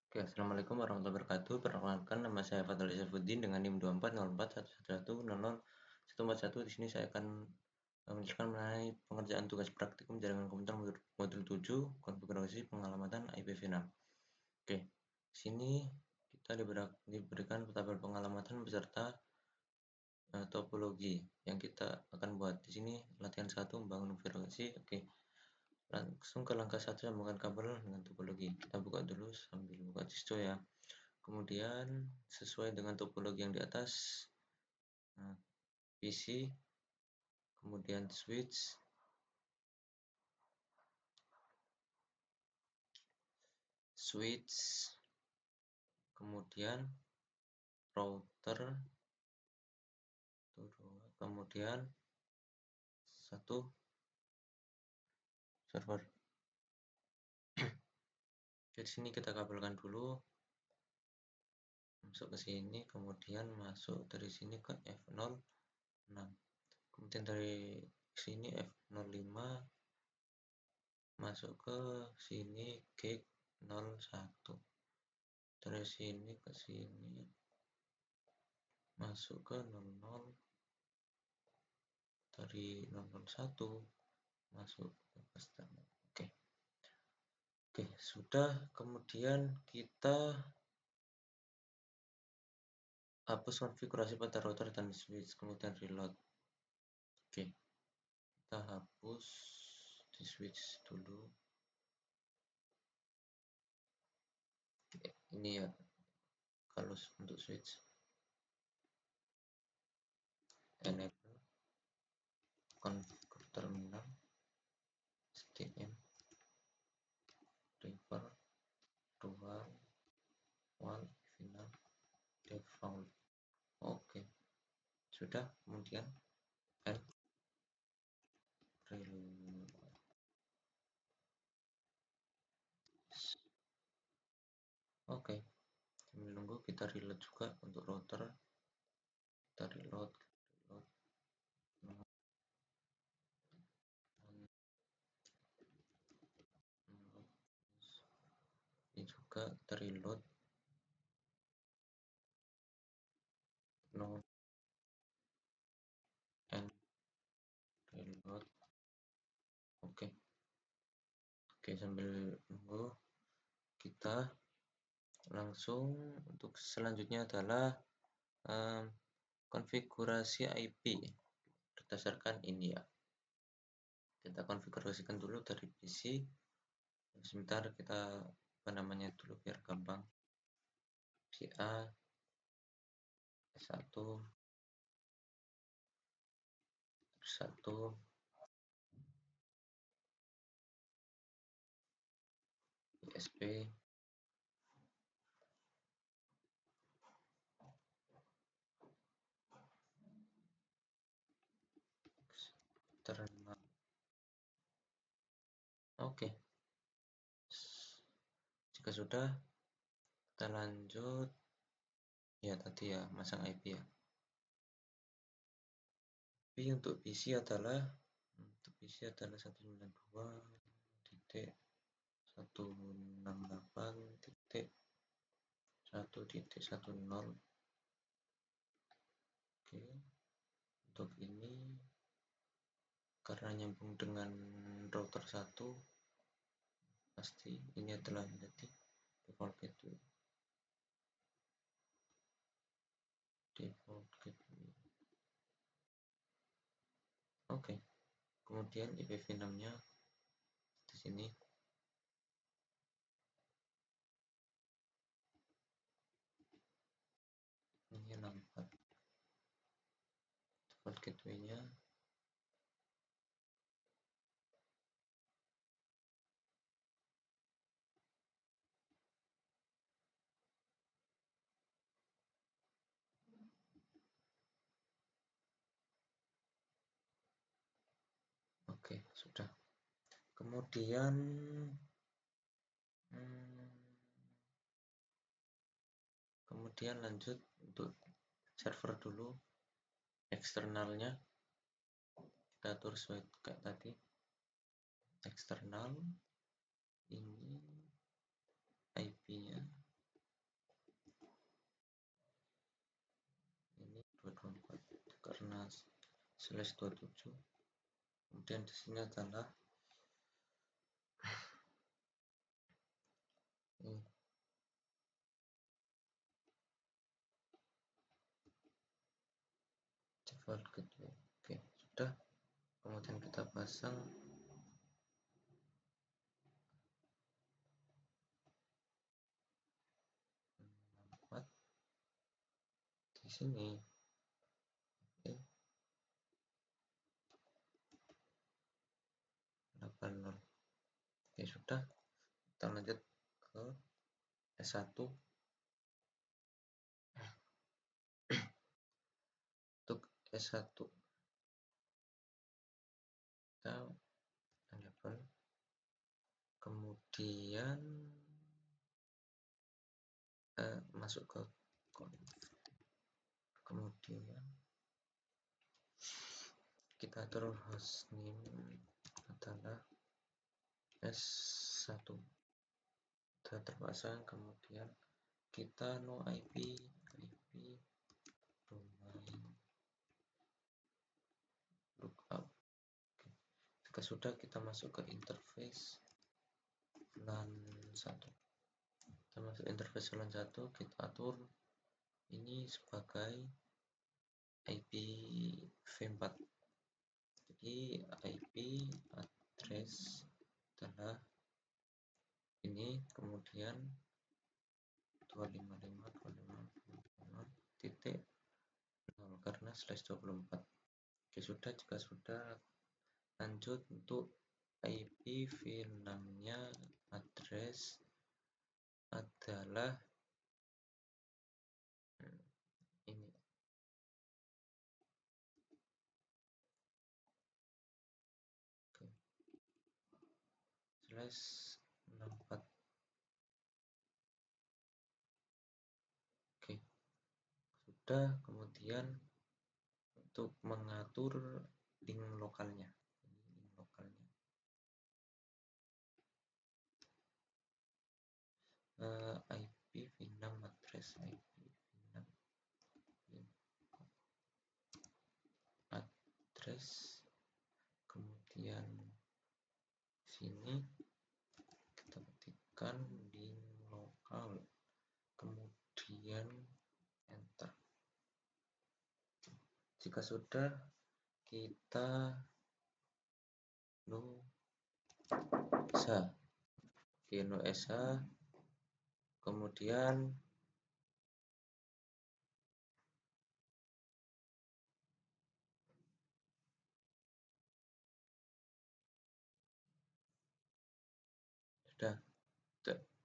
Oke, assalamualaikum warahmatullahi wabarakatuh. Perkenalkan, nama saya Fathul Saifuddin dengan NIM 240411111441. Di sini saya akan menjelaskan mengenai pengerjaan tugas praktikum jaringan komputer modul 7, konfigurasi pengalamatan IPv6. Oke, di sini kita diberikan tabel pengalamatan beserta topologi yang kita akan buat. Di sini latihan 1 membangun konfigurasi. Oke, langsung ke langkah 1, sambungkan kabel dengan topologi. Kita buka dulu sambil buka distro ya. Kemudian sesuai dengan topologi yang di atas, PC, kemudian switch, kemudian router, kemudian satu server. Di sini kita kabelkan dulu masuk ke sini, kemudian masuk dari sini ke F06, kemudian dari sini F05 masuk ke sini gig 01, dari sini ke sini masuk ke 00, dari 001 masuk ke customer. Oke, sudah. Kemudian kita hapus konfigurasi pada router dan switch, kemudian reload. Oke, kita hapus di switch dulu. Oke, ini ya kalau untuk switch. Enable configure terminal STM river 2 final default. Oke, sudah. Kemudian reload. Oke, sambil nunggu kita reload juga untuk router. Kita reload. Ini juga kita reload. No and reload. Oke, sambil nunggu kita langsung untuk selanjutnya adalah konfigurasi IP berdasarkan ini ya. Kita konfigurasikan dulu dari PC. Sebentar, kita dulu biar gampang. CA S1 ISP terminal. Oke, jika sudah, kita lanjut ya tadi ya, masang IP ya. IP untuk PC adalah 192.168.1.10. Oke, untuk ini karena nyambung dengan router 1, pasti ini adalah menjadi default gateway. Oke, kemudian IPv6-nya di sini. Ini 64 default gateway-nya. Oke, sudah. Kemudian lanjut untuk server dulu. Eksternalnya kita atur sesuai kayak tadi. Eksternal ini IP-nya /27, kemudian di sini adalah ini default gateway. Oke, sudah. Kemudian kita pasang di sini. Oke, 80. Oke, sudah. Kita lanjut ke S1. Untuk S1 kita enable, kemudian masuk ke kemudian kita atur hostname adalah S1, sudah terpasang. Kemudian kita no IP domain lookup. Jika sudah, kita masuk ke interface LAN 1. Kita masuk interface LAN 1, kita atur ini sebagai IPv4. Jadi IP address adalah ini, kemudian 255.255.0 karena /24. Oke, sudah. Jika sudah, lanjut untuk IPv6-nya address adalah ini. Oke. /64. Oke, sudah. Kemudian untuk mengatur link lokalnya, IPv6 address, IPv6 address, kemudian sini kita ketikkan link lokal, kemudian enter. Jika sudah, kita no SH, kemudian sudah.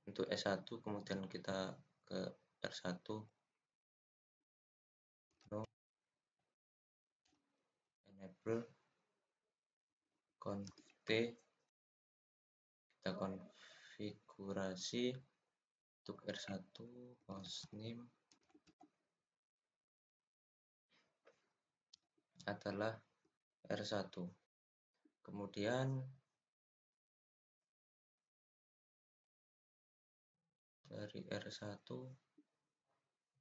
Untuk S1, kemudian kita ke R1, no enable conft, kita konfigurasi untuk R1 hostname adalah R1. Kemudian dari R1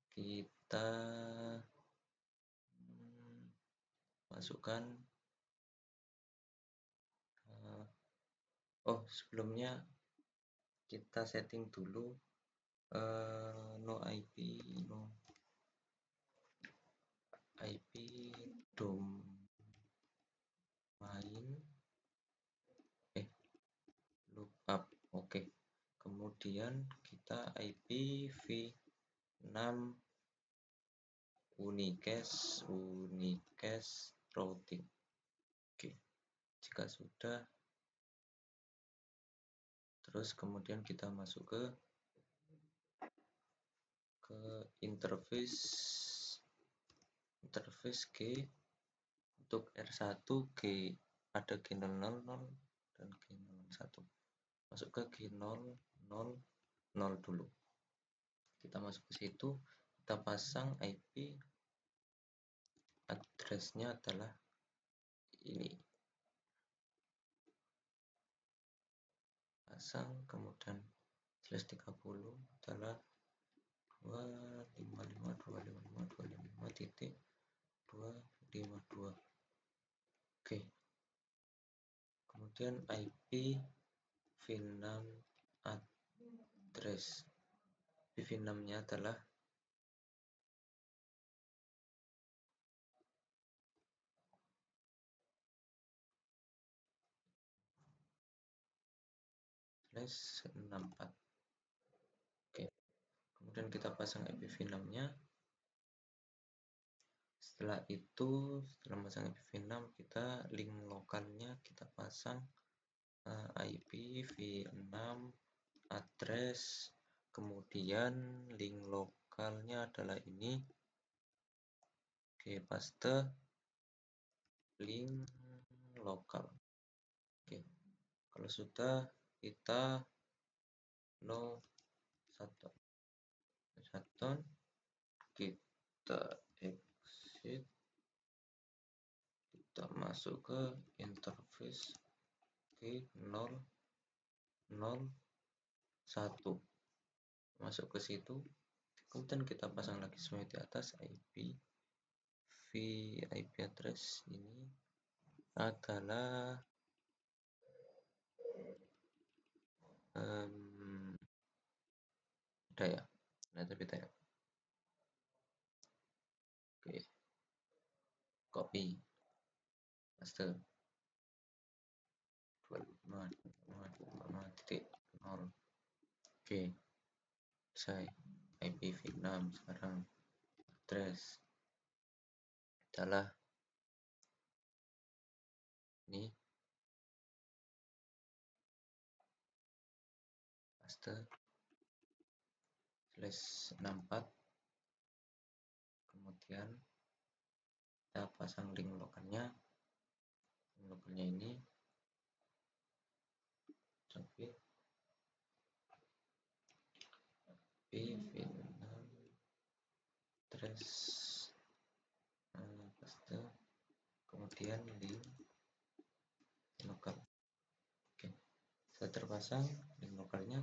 kita masukkan sebelumnya kita setting dulu no IP domain lookup. Oke. Kemudian kita IPv6 unicast routing. Oke. Jika sudah, terus kemudian kita masuk ke interface G. Untuk R1 G ada G000 dan G01. Masuk ke G000 dulu. Kita masuk ke situ, kita pasang IP address-nya adalah ini. Pasang, kemudian /30 adalah 255.255.255.2 252. Oke. Kemudian IP v6 address. v6-nya adalah /64. Oke. Kemudian kita pasang IPv6-nya. Setelah memasang IPv6, kita link lokalnya kita pasang IPv6 address, kemudian link lokalnya adalah ini. Oke, paste link lokal. Oke, kalau sudah kita shutdown, kita exit, kita masuk ke interface. Oke, 001, masuk ke situ. Kemudian kita pasang lagi semuanya di atas. IP address ini adalah beda ya, ternyata beda ya. Oke, copy, paste 25.0. Oke, saya IPv6 sekarang address adalah ini, paste /64, kemudian kita pasang link lokalnya. Ini tapi v6 address, paste, kemudian link lokal. Oke, sudah terpasang link lokalnya.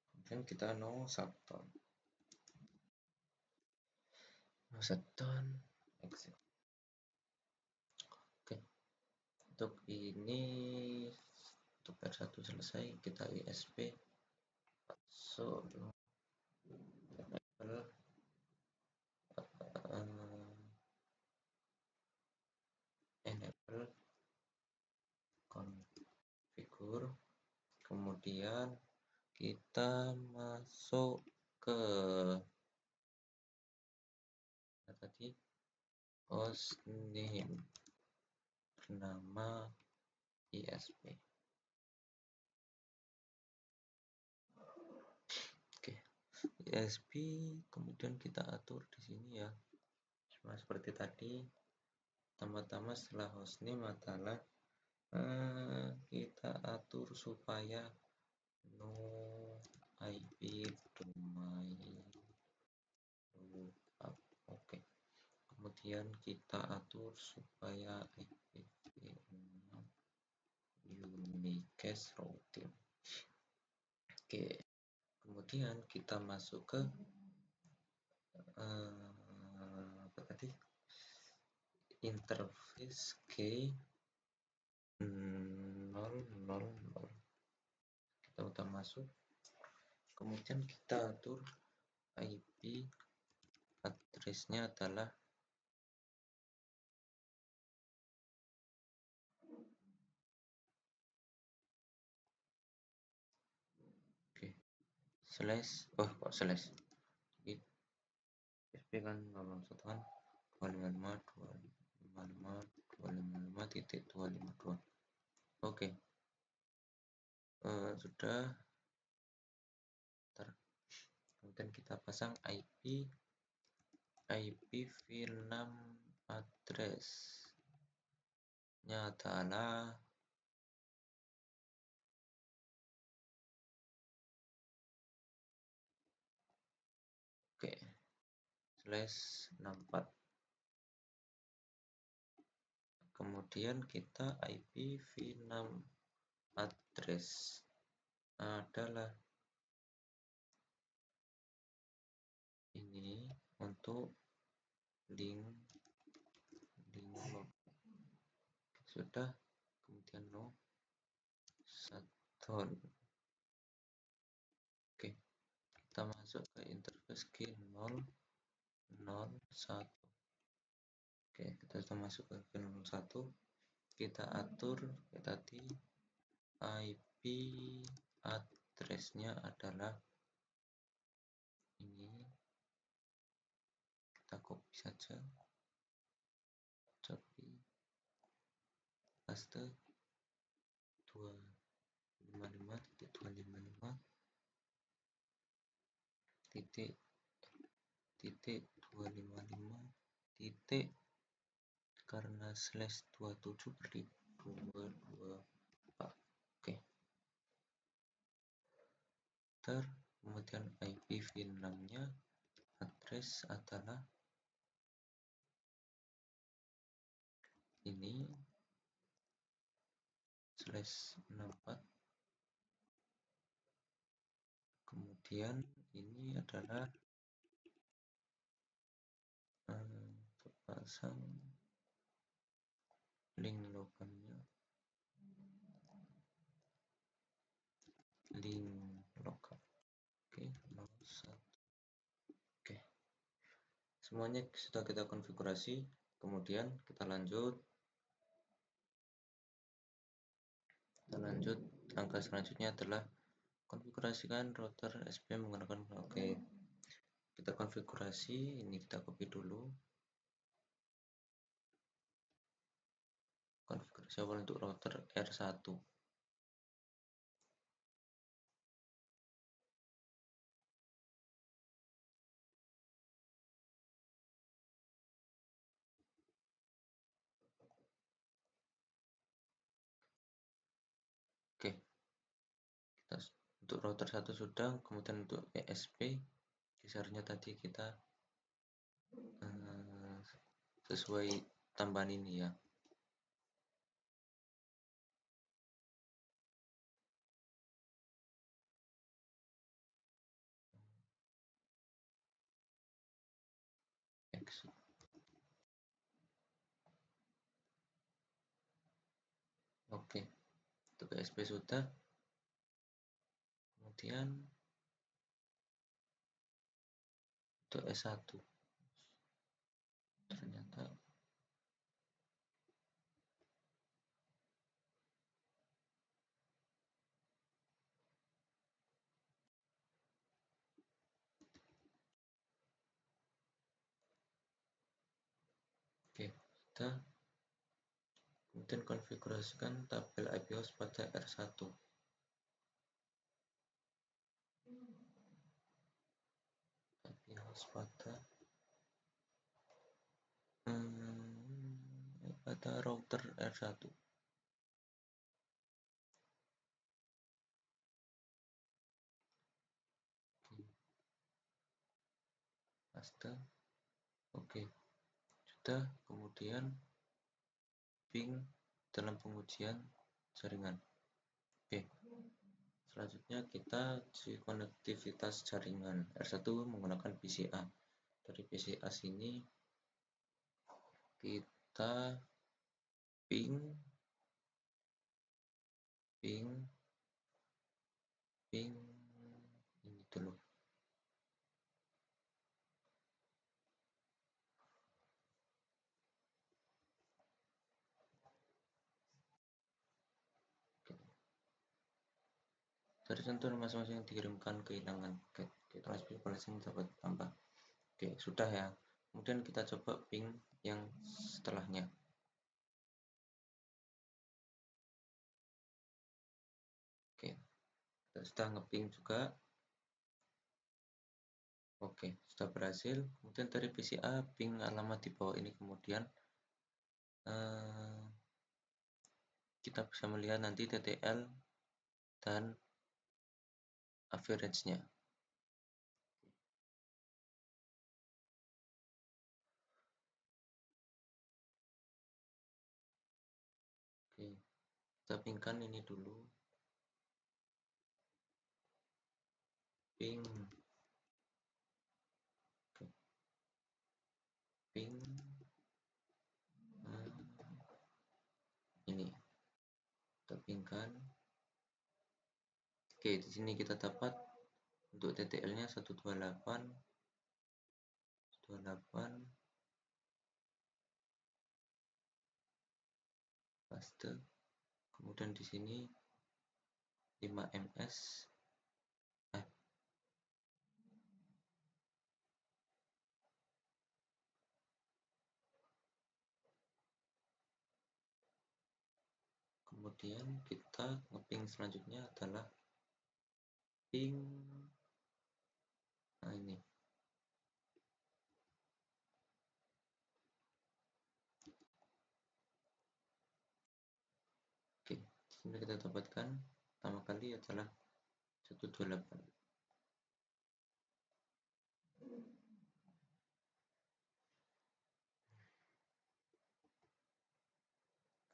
Kemudian kita shutdown, exit. Oke, untuk ini, untuk R1 selesai, kita ISP masuk enable configure, kemudian kita masuk ke tadi hostname bernama ISP. Oke, ISP kemudian kita atur di sini ya, sama seperti tadi. Pertama-tama setelah hostname adalah kita atur supaya no IP domain lookup. Oke, kemudian kita atur supaya IPv6 unicast routing. Oke, kemudian kita masuk ke apa tadi, interface K000. Kita udah masuk, kemudian kita atur IP address-nya adalah ISP kan ngomong satu kan 255.255.255.252. Oke, sudah. Kemudian kita pasang IPv6 address nya adalah /64. Kemudian kita IPv6 address adalah ini untuk link ada, kemudian no shutdown. Oke, kita masuk ke interface key 0 0 1. Oke, kita sudah masuk ke key 01. Kita atur kayak tadi, IP address-nya adalah ini. Kita copy saja, copy, paste 255.255 titik 255 karena slash 27/224. Oke, kemudian IPv6 nya address adalah ini /64. Kemudian ini adalah terpasang link lokalnya, link lokal. Oke, 01. Oke, semuanya sudah kita konfigurasi. Kemudian kita lanjut. Langkah selanjutnya adalah konfigurasikan router SP menggunakan oke. Kita konfigurasi, ini kita copy dulu. Konfigurasi awal untuk router R1. Oke, kita untuk router 1 sudah, kemudian untuk ESP gesernya tadi kita sesuai tambahan ini ya. Exit. Oke, untuk ESP sudah. Kemudian untuk S1 ternyata oke, kita kemudian konfigurasikan tabel IP host pada R1. IP host pada router R1. Paste. Oke, sudah. Kemudian ping dalam pengujian jaringan. Oke, selanjutnya kita uji konektivitas jaringan R1 menggunakan PCA. Dari PCA sini kita ping ini dulu. Dari contoh masing-masing yang dikirimkan kehilangan paket. Transfer pricing dapat tambah. Oke, sudah ya. Kemudian kita coba ping yang setelahnya. Oke, kita sudah ngeping juga. Oke, sudah berhasil. Kemudian dari PCA ping alamat di bawah ini. Kemudian kita bisa melihat nanti TTL dan average-nya. Oke, kita pingkan ini dulu. Ping. Oke. Ping. Ini. dapatkan. Oke, di sini kita dapat untuk TTL-nya 128 paste. Kemudian di sini 5 ms. Kemudian kita ngeping selanjutnya adalah ping, nah ini. Oke, di sini kita dapatkan pertama kali adalah 128.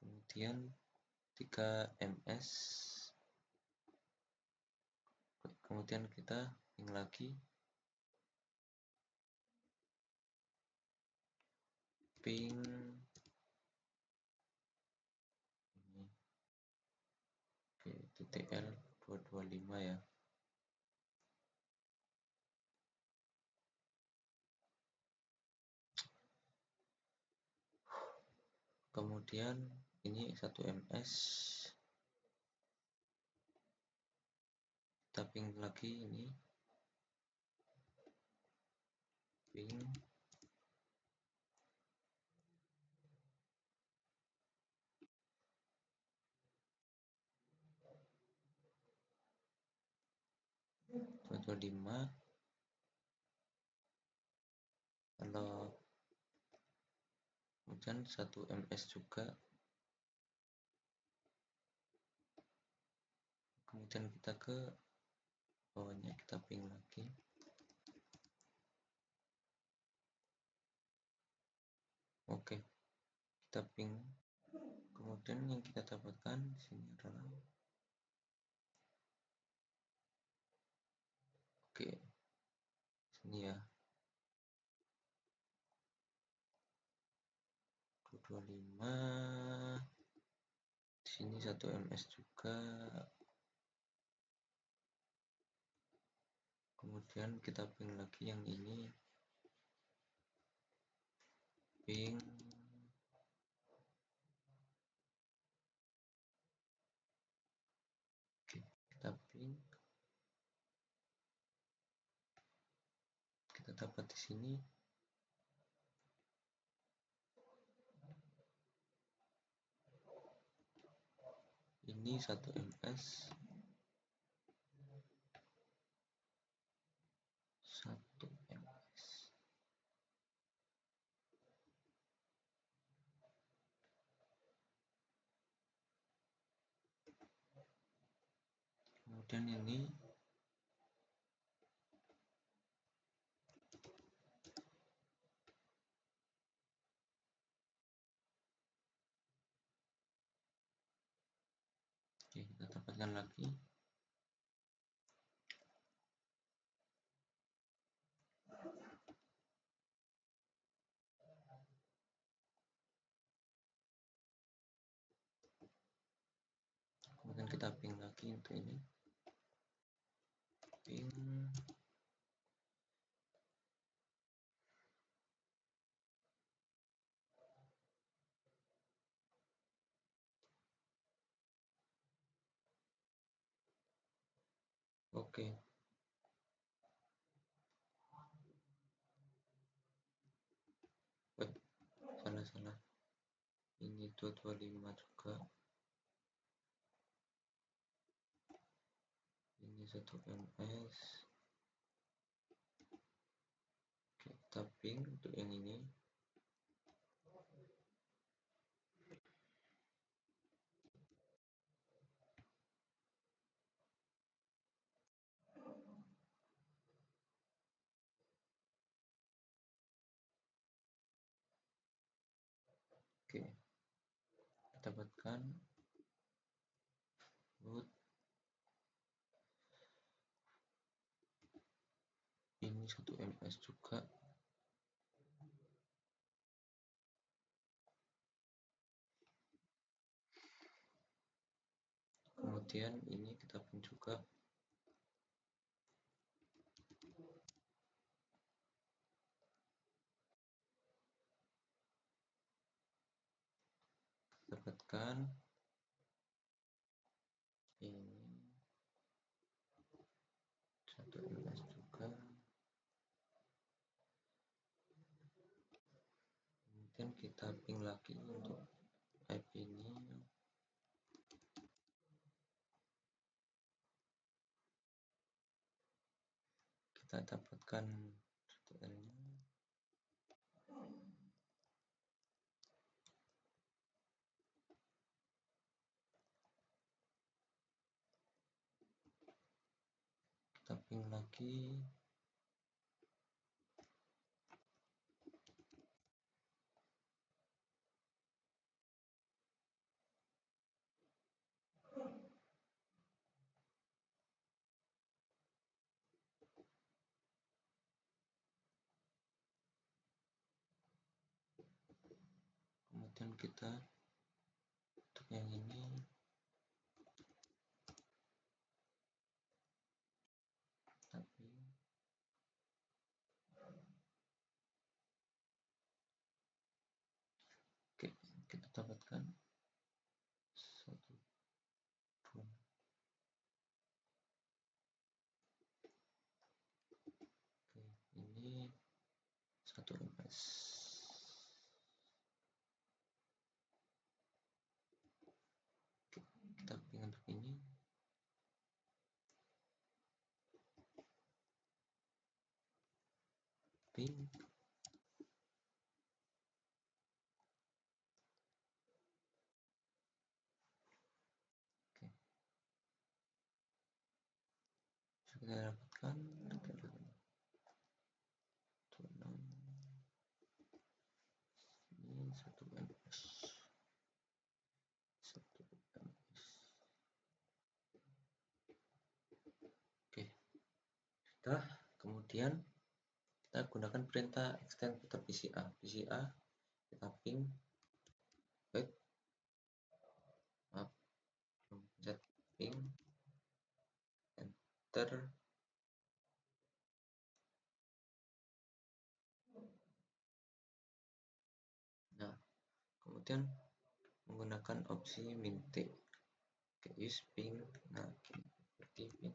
Kemudian 3 ms. Kemudian kita ping lagi ping ini. Oke, TTL 225 ya. Kemudian ini 1 ms, kita ping lagi ini ping lima. Kalau kemudian 1 ms juga, kemudian kita ke bawahnya kita ping lagi. Oke, kita ping. Kemudian yang kita dapatkan di sini adalah oke, sini ya 225. Di sini 1 ms juga. Kemudian kita ping lagi yang ini ping kita ping, kita dapat di sini ini 1 ms, 1 ms. Kemudian ini oke, kita dapatkan lagi kemudian kita ping lagi untuk ini ping. Oke, salah ini 225 juga, ini 1 ms. Oke, kita ping untuk yang ini. Oke, kita dapatkan boot ini 1 ms juga. kemudian ini kita pin juga. Dapatkan ini 1 ms juga, kemudian kita ping lagi untuk IP ini, kita dapatkan 1 nya, kita ping lagi, kemudian kita untuk yang ini tapi oke, kita dapatkan 1 2 oke, ini 1 ms. Oke, kita ping untuk ini, ping, oke, kita dapatkan 26 ini 1 ms, 1 ms. Oke, sudah. Kemudian kita gunakan perintah extend putar PCA. PCA kita ping back up, pencet ping, enter. Nah, kemudian menggunakan opsi mint. Oke, use ping. Nah, seperti ping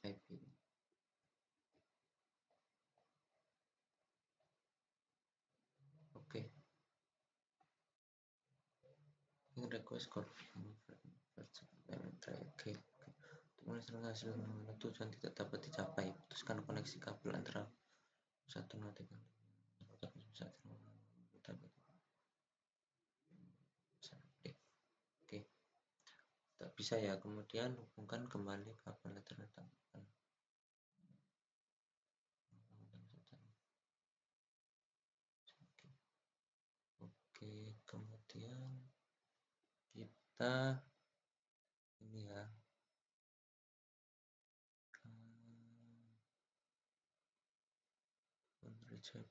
IP. Oke, ini request oke. Untuk hasil tujuan tidak dapat dicapai, putuskan koneksi kabel antara satu notikan. Oke, tak bisa ya. Kemudian hubungkan kembali kabel Ethernet. Oke, kemudian kita ini ya, recheck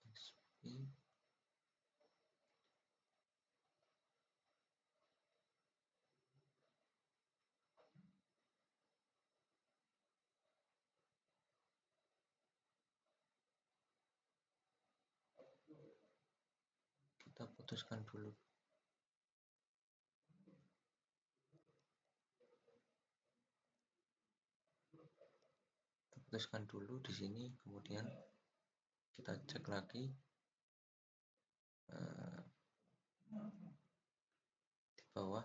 DSP. Kita putuskan dulu. Putuskan dulu di sini, kemudian kita cek lagi di bawah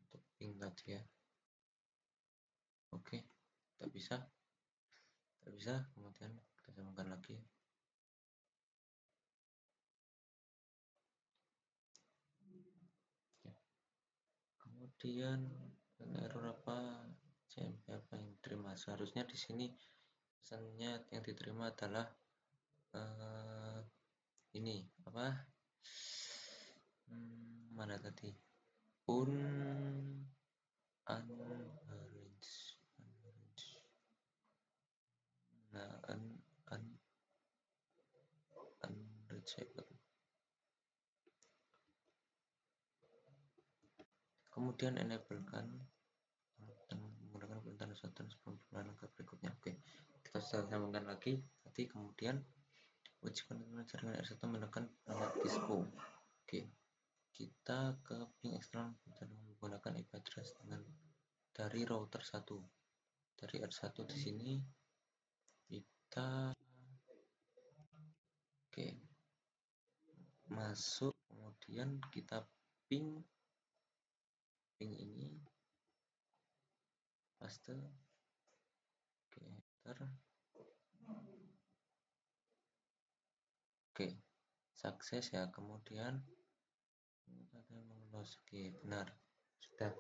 untuk ping tadi ya. Oke, tak bisa, kemudian kita sambungkan lagi. Ya. Kemudian error apa, CMP apa yang diterima? Seharusnya di sini pesannya yang diterima adalah ini apa? Mana tadi? Unarranged. Nah, unreachable. Kemudian enablekan dan menggunakan perintah satu sebelum penggunaan ke berikutnya. Oke, kita sudah sambungkan lagi. Tadi kemudian wujudkan jaringan R1 menekan perangkat disco. Oke, kita ke ping eksternal menggunakan IP address dengan dari router 1. Dari R1 di sini kita masuk, kemudian kita ping ini paste, enter. Sukses ya. Kemudian kita lolos. Benar, sudah.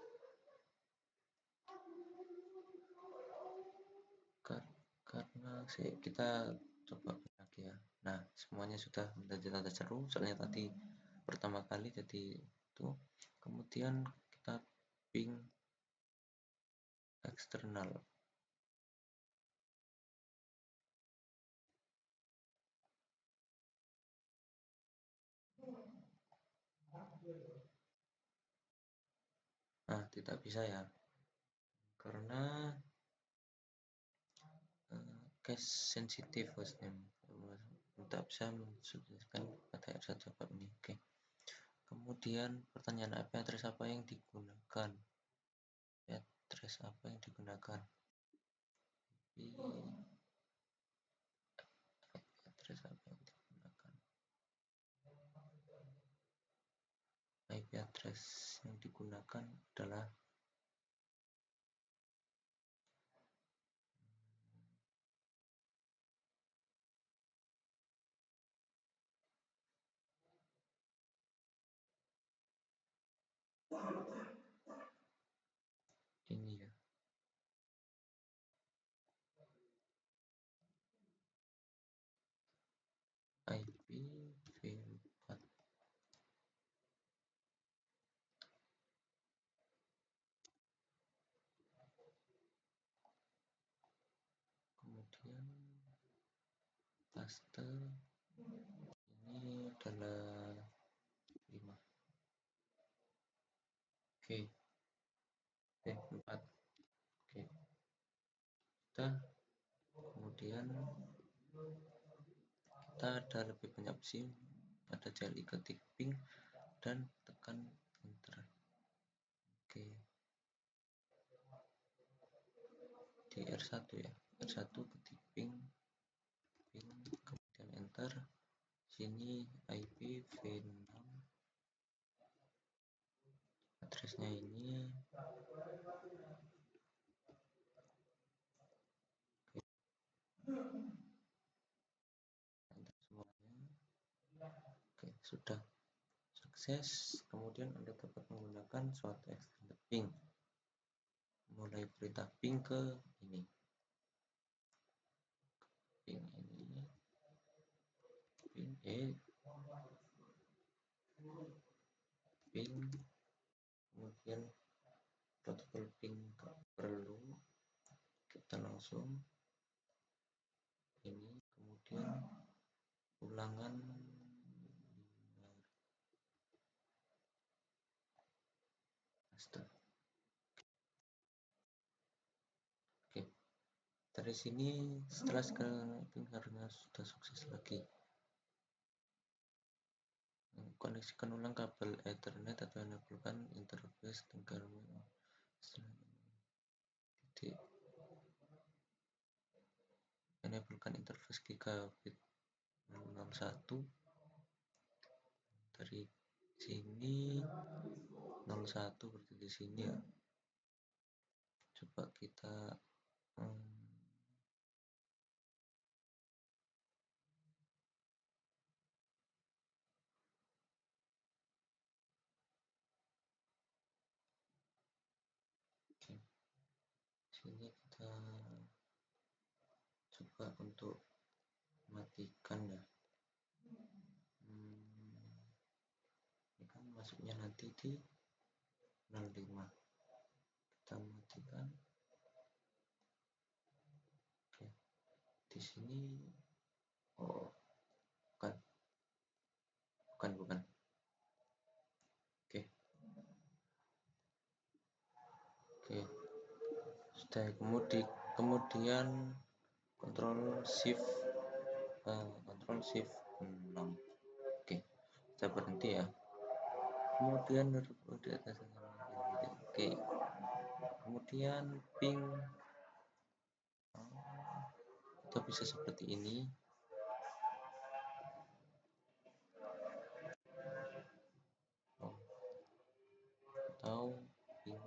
Karena kita coba lagi ya. Nah, semuanya sudah menjadi tanda seru. Soalnya tadi pertama kali jadi itu. Kemudian kita ping eksternal. Nah, tidak bisa ya, karena case sensitive hostname tidak bisa mensubscribe pada R1 bab ini. Kemudian pertanyaan address apa yang digunakan? Address apa yang digunakan? Address apa yang digunakan? IP address yang digunakan adalah ini ya. IPv4. Kemudian paste ini adalah 5. 4. Kita kemudian kita ada lebih banyak opsi pada jali ketik ping dan tekan enter. Di R1 ya, R1 ketik ping kemudian enter. Sini IPv6, addressnya ini. Sudah sukses. Kemudian Anda dapat menggunakan suatu extended ping. Mulai perintah ping ke ini. Ping ini. Ping ping. Kemudian protokol ping tak perlu. Kita langsung ini. Kemudian ulangan. Dari sini setelah ping karena sudah sukses lagi. Koneksikan ulang kabel Ethernet atau enablekan interface dengan enablekan interface gigabit 01 dari sini. 01 berarti di sini ya. Coba kita sini kita coba untuk matikan ya. masuknya nanti di 05. Kita matikan. Oke, di sini oh bukan bukan. Oke, sudah. Kemudian Ctrl Shift 6. Oke, kita berhenti ya. Kemudian oke, kemudian ping atau bisa seperti ini. Atau ping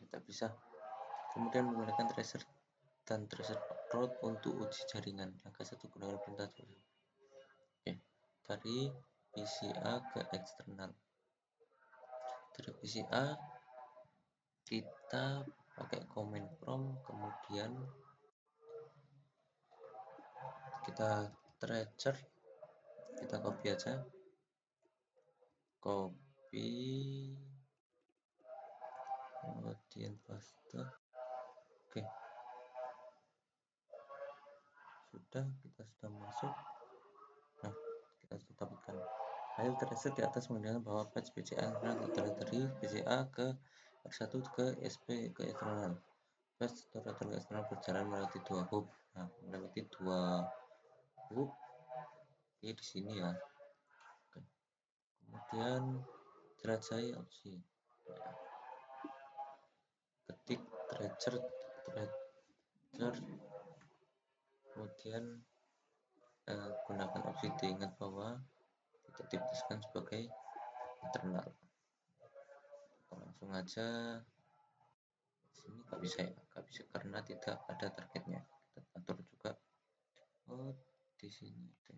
kita bisa. Kemudian menggunakan tracer dan tracer route untuk uji jaringan. Langkah 1, gunakan perintah oke, dari PCA ke eksternal. Dari PCA kita pakai command prompt, kemudian kita tracer, kita copy aja, copy, kemudian paste. Oke, kita sudah masuk. Nah, kita tetapkan file tracer di atas menggunakan bahwa patch PCA dari PCA ke R1 ke SP ke eksternal. Patch total eksternal berjalan melewati 2 hub. Nah, melewati 2 hub. Oke, di sini ya. Oke. Kemudian jelajahi opsi. Ketik tracer, kemudian gunakan opsi D. Ingat bahwa tidak dituliskan sebagai internal. Langsung aja. Sini nggak bisa ya, nggak bisa karena tidak ada targetnya. Kita atur juga. Oh, di sini ada.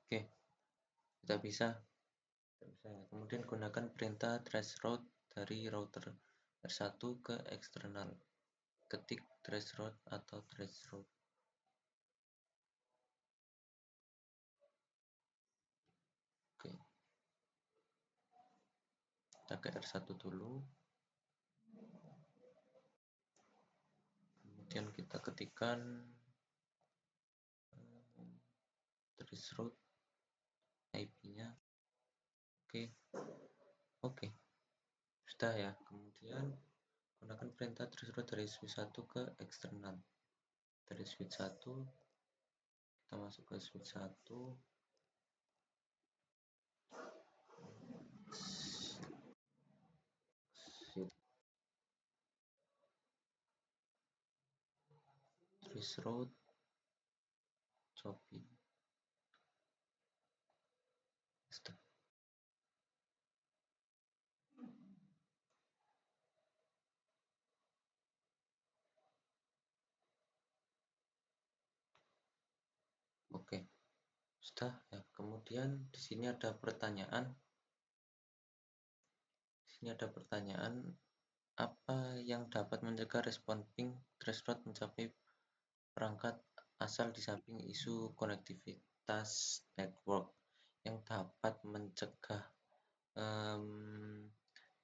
Oke, kita bisa. Kemudian gunakan perintah traceroute dari router R1 ke eksternal. Ketik traceroute atau traceroute. Oke. Kita ke R1 dulu. Kemudian kita ketikkan traceroute IP-nya. Oke. Sudah ya. Kemudian gunakan perintah traceroute dari switch 1 ke eksternal. Dari switch 1 kita masuk ke switch 1. Traceroute copy. Oke, sudah ya. Kemudian di sini ada pertanyaan. Apa yang dapat mencegah respon ping threshold mencapai perangkat asal di samping isu konektivitas network? Yang dapat mencegah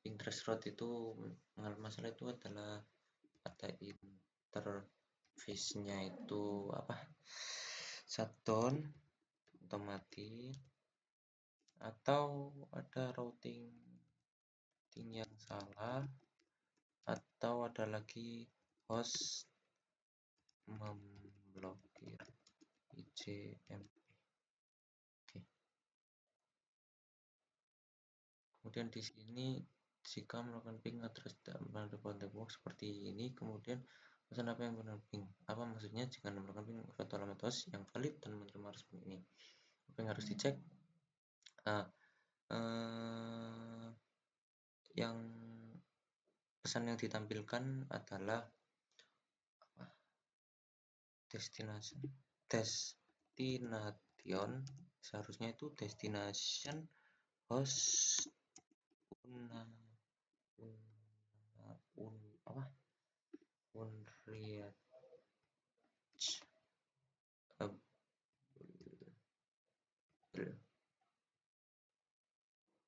ping threshold itu mengalami masalah itu adalah ada interface-nya itu shutdown atau mati, atau ada routing yang salah, atau ada lagi host memblokir IJMP. Oke. Kemudian di sini jika melakukan ping address tidak melakukan network seperti ini, kemudian pesan apa yang benar ping? Apa maksudnya jika melakukan ping foto alamat host yang valid dan menerima respon ini? Apa yang harus dicek? Yang pesan yang ditampilkan adalah destination destination seharusnya itu destination host una una un apa unreachable.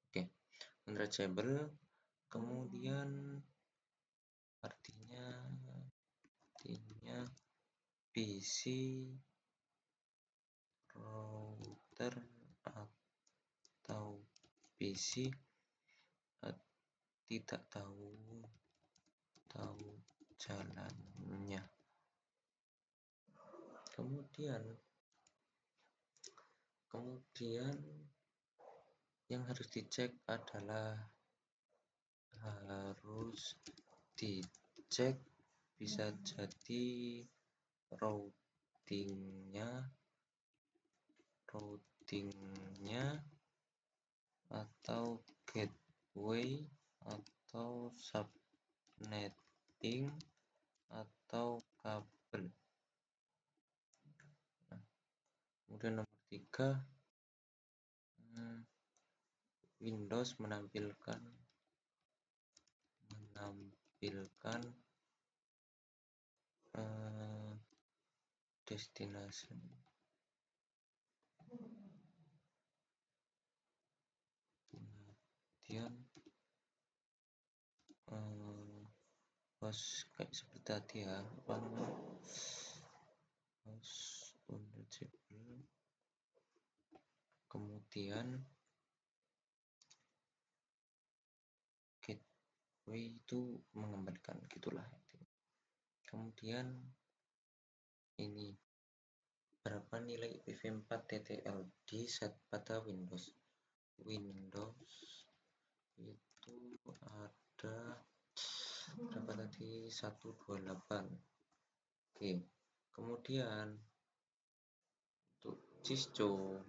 Oke, unreachable. Kemudian artinya PC router atau PC tidak tahu jalannya. Kemudian yang harus dicek adalah bisa jadi routingnya atau gateway atau subnetting atau kabel. Kemudian nomor 3, Windows menampilkan destination kemudian host kayak seperti tadi ya, host unreachable, kemudian gateway itu mengembalikan gitulah. Kemudian ini berapa nilai IPv4 TTL di set pada Windows itu ada berapa tadi, 128. Oke, kemudian untuk Cisco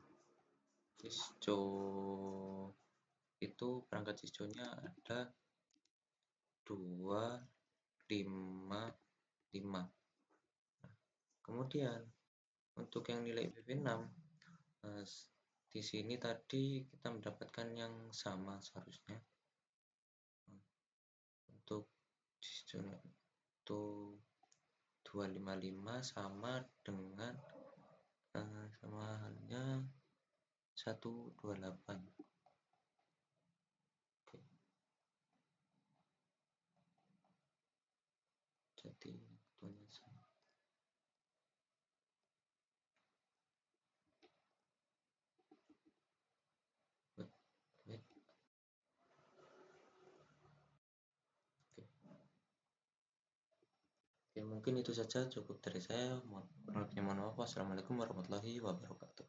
itu perangkat Cisco-nya ada 255. Kemudian untuk yang nilai IPv6 di sini tadi kita mendapatkan yang sama seharusnya. Untuk Cisco itu 255 sama dengan sama halnya 128. Oke. Jadi betulnya sama. Oke, mungkin itu saja cukup dari saya. Mohon maaf. Wassalamualaikum warahmatullahi wabarakatuh.